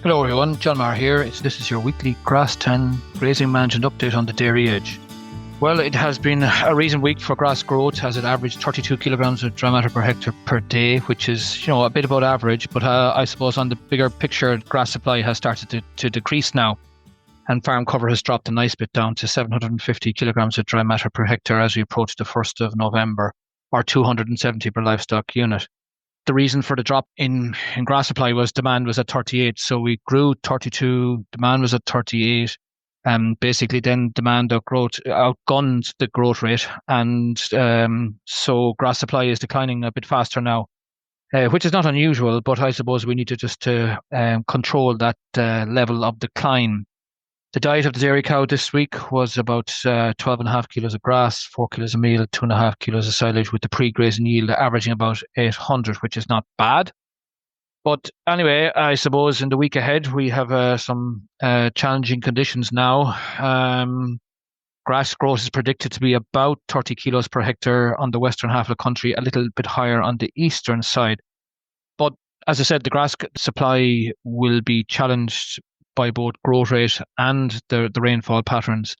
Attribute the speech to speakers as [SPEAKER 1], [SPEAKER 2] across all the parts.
[SPEAKER 1] Hello everyone, John Maher here. This is your weekly Grass10 grazing management update on the dairy edge. Well, it has been a recent week for grass growth as it averaged 32 kilograms of dry matter per hectare per day, which is, a bit above average. But I suppose on the bigger picture, grass supply has started to decrease now. And farm cover has dropped a nice bit down to 750 kilograms of dry matter per hectare as we approach the 1st of November, or 270 per livestock unit. The reason for the drop in grass supply was demand was at 38. So we grew 32, demand was at 38. Basically then demand outgunned the growth rate. And so grass supply is declining a bit faster now, which is not unusual, but I suppose we need to just control that level of decline. The diet of the dairy cow this week was about 12.5 kilos of grass, 4 kilos of meal, 2.5 kilos of silage, with the pre-grazing yield averaging about 800, which is not bad. But anyway, I suppose in the week ahead, we have some challenging conditions now. Grass growth is predicted to be about 30 kilos per hectare on the western half of the country, a little bit higher on the eastern side. But as I said, the grass supply will be challenged by both growth rate and the rainfall patterns,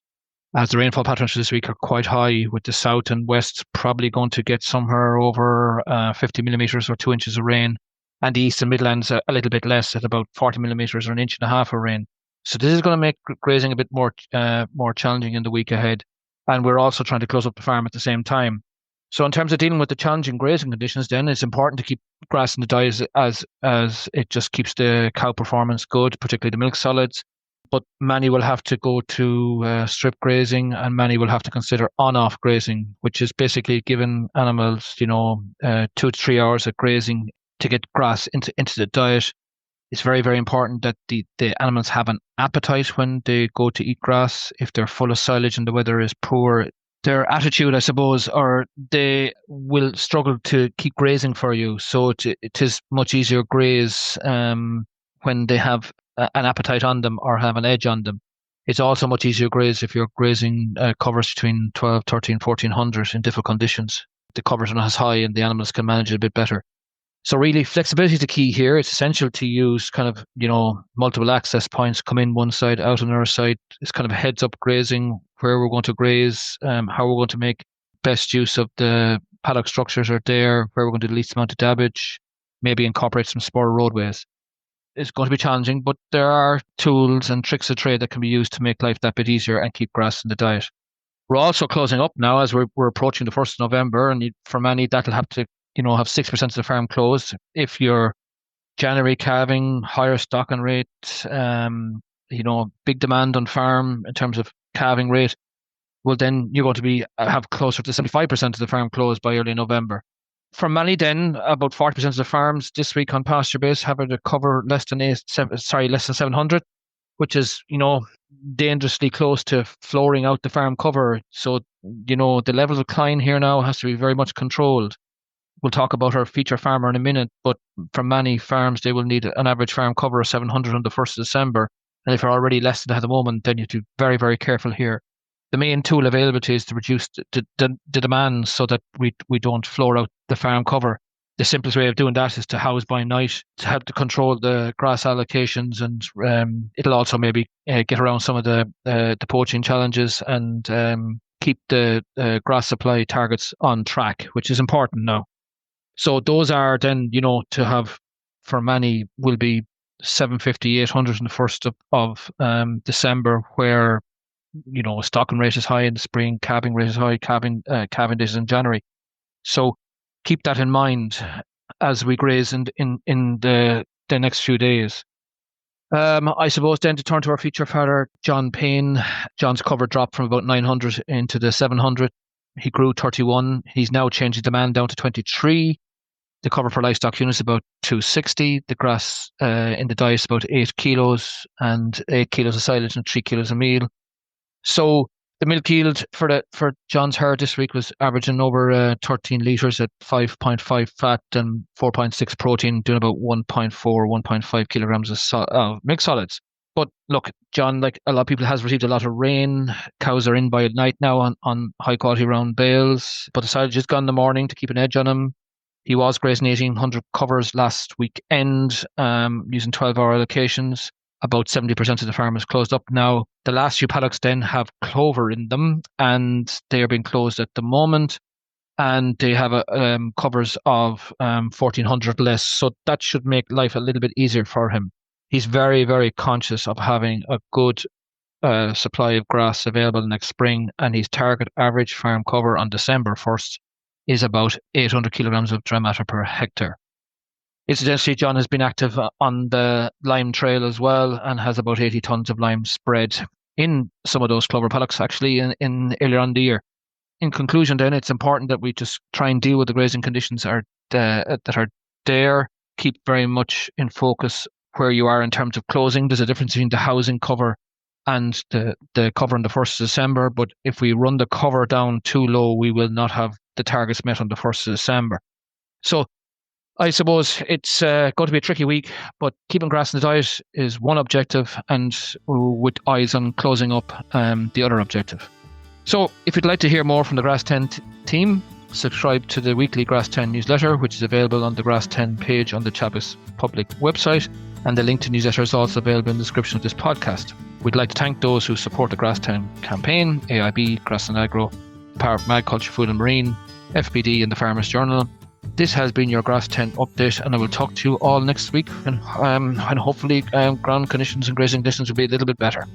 [SPEAKER 1] as the rainfall patterns for this week are quite high, with the south and west probably going to get somewhere over 50 millimetres or 2 inches of rain, and the east and midlands a little bit less at about 40 millimetres or 1.5 inches of rain. So this is going to make grazing a bbit more challenging in the week ahead, and we're also trying to close up the farm at the same time. So in terms of dealing with the challenging grazing conditions, then it's important to keep grass in the diet as it just keeps the cow performance good, particularly the milk solids. But many will have to go to strip grazing, and many will have to consider on-off grazing, which is basically giving animals, 2 to 3 hours of grazing to get grass into the diet. It's very, very important that the animals have an appetite when they go to eat grass. If they're full of silage and the weather is poor, their attitude, I suppose, or they will struggle to keep grazing for you. So it is much easier graze when they have an appetite on them or have an edge on them. It's also much easier graze if you're grazing covers between 12, 13, 1400 in different conditions. The covers are not as high and the animals can manage it a bit better. So really, flexibility is the key here. It's essential to use kind of, multiple access points, come in one side, out on another side. It's kind of heads up grazing, where we're going to graze, how we're going to make best use of the paddock structures are there, where we're going to do the least amount of damage, maybe incorporate some spur roadways. It's going to be challenging, but there are tools and tricks of trade that can be used to make life that bit easier and keep grass in the diet. We're also closing up now as we're approaching the 1st of November, and for many that'll have to have 6% of the farm closed. If you're January calving, higher stocking rate, big demand on farm in terms of calving rate, well then you're going to have closer to 75% of the farm closed by early November. For many then, about 40% of the farms this week on pasture base have a cover less than 700, which is, dangerously close to flooring out the farm cover. So, the level of decline here now has to be very much controlled. We'll talk about our feature farmer in a minute, but for many farms, they will need an average farm cover of 700 on the 1st of December. And if you're already less than that at the moment, then you have to be very, very careful here. The main tool availability is to reduce the demand so that we don't floor out the farm cover. The simplest way of doing that is to house by night to help to control the grass allocations, and it'll also maybe get around some of the poaching challenges and keep the grass supply targets on track, which is important now. So those are then, to have for many will be 750, 800 on the 1st of December, where, stocking rate is high in the spring, calving rate is high, calving days in January. So keep that in mind as we graze in the next few days. I suppose then to turn to our feature father, John Payne. John's cover dropped from about 900 into the 700. He grew 31. He's now changed his demand down to 23. The cover for livestock units is about 260. The grass in the diet is about 8 kilos, and 8 kilos of silage and 3 kilos of meal. So the milk yield for John's herd this week was averaging over 13 litres at 5.5 fat and 4.6 protein, doing about 1.4, 1.5 kilograms of milk solids. But look, John, like a lot of people, has received a lot of rain. Cows are in by night now on high quality round bales, but the silage is gone in the morning to keep an edge on them. He was grazing 1,800 covers last weekend using 12-hour allocations. About 70% of the farm is closed up now. The last few paddocks then have clover in them, and they are being closed at the moment. And they have covers of 1,400 less, so that should make life a little bit easier for him. He's very, very conscious of having a good supply of grass available next spring, and his target average farm cover on December 1st is about 800 kilograms of dry matter per hectare. Incidentally, John has been active on the lime trail as well and has about 80 tons of lime spread in some of those clover paddocks actually in earlier on the year. In conclusion, then, it's important that we just try and deal with the grazing conditions that are there. Keep very much in focus where you are in terms of closing. There's a difference between the housing cover and the cover on the 1st of December. But if we run the cover down too low, we will not have the targets met on the 1st of December. So I suppose it's going to be a tricky week, but keeping grass in the diet is one objective, and with eyes on closing up the other objective. So if you'd like to hear more from the Grass10 team, subscribe to the weekly Grass10 newsletter, which is available on the Grass10 page on the Teagasc public website, and the link to newsletter is also available in the description of this podcast. We'd like to thank those who support the Grass10 campaign: AIB, Grass and Agro, Power from Agriculture, Food and Marine, FBD and the Farmers Journal. This has been your Grass10 update, and I will talk to you all next week, and hopefully ground conditions and grazing conditions will be a little bit better.